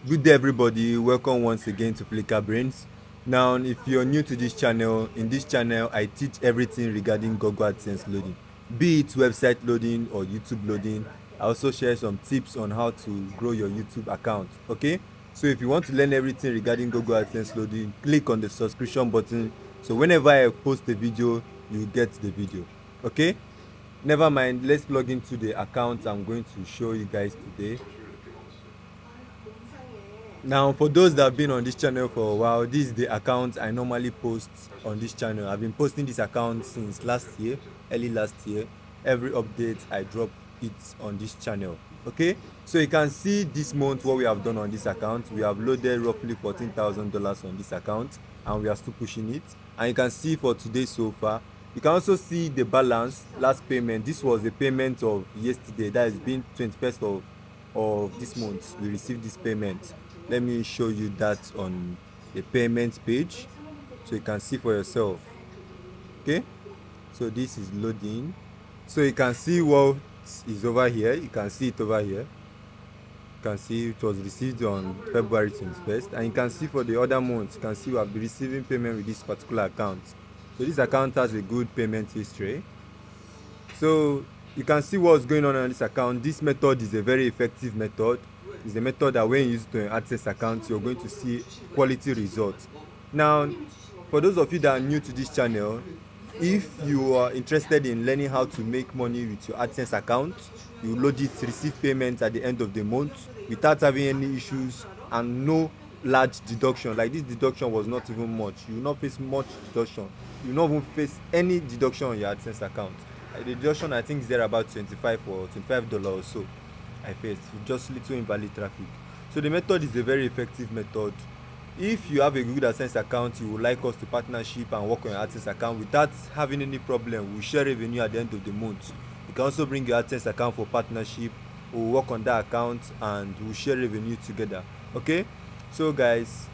Good day, everybody. Welcome once again to Flicker Brains. Now, if you're new to this channel, in this channel, I teach everything regarding Google AdSense loading, be it website loading or YouTube loading. I also share some tips on how to grow your YouTube account. Okay, so if you want to learn everything regarding Google AdSense loading, click on the subscription button. So whenever I post a video, you get the video. Okay, never mind. Let's log into the account I'm going to show you guys today. Now, for those that have been on this channel for a while, this is the account I normally post on this channel. I've been posting this account since last year, early last year. Every update I drop it on this channel. Okay, so you can see this month what we have done on this account. We have loaded roughly $14,000 on this account, and we are still pushing it. And you can see for today so far, you can also see the balance. Last payment, this was the payment of yesterday, that has been 21st of this month. We received this payment. Let me show you that on the payment page so you can see for yourself. Okay, so this is loading, so you can see what is over here. You can see it over here. You can see it was received on February 21st, and you can see for the other months, you can see we have been receiving payment with this particular account. So this account has a good payment history. So you can see what's going on this account. This method is a very effective method. It's a method that when you use it on your AdSense account, you're going to see quality results. Now, for those of you that are new to this channel, if you are interested in learning how to make money with your AdSense account, you load it, receive payments at the end of the month without having any issues and no large deduction. Like this deduction was not even much. You will not face much deduction. You will not even face any deduction on your AdSense account. The deduction I think is there about $25 or $25 or so. I faced just little invalid traffic. So the method is a very effective method. If you have a Google AdSense account, you would like us to partnership and work on your AdSense account without having any problem, we'll share revenue at the end of the month. You can also bring your AdSense account for partnership. We'll work on that account and we'll share revenue together. Okay, so guys,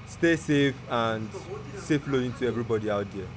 stay safe and safe loading to everybody out there.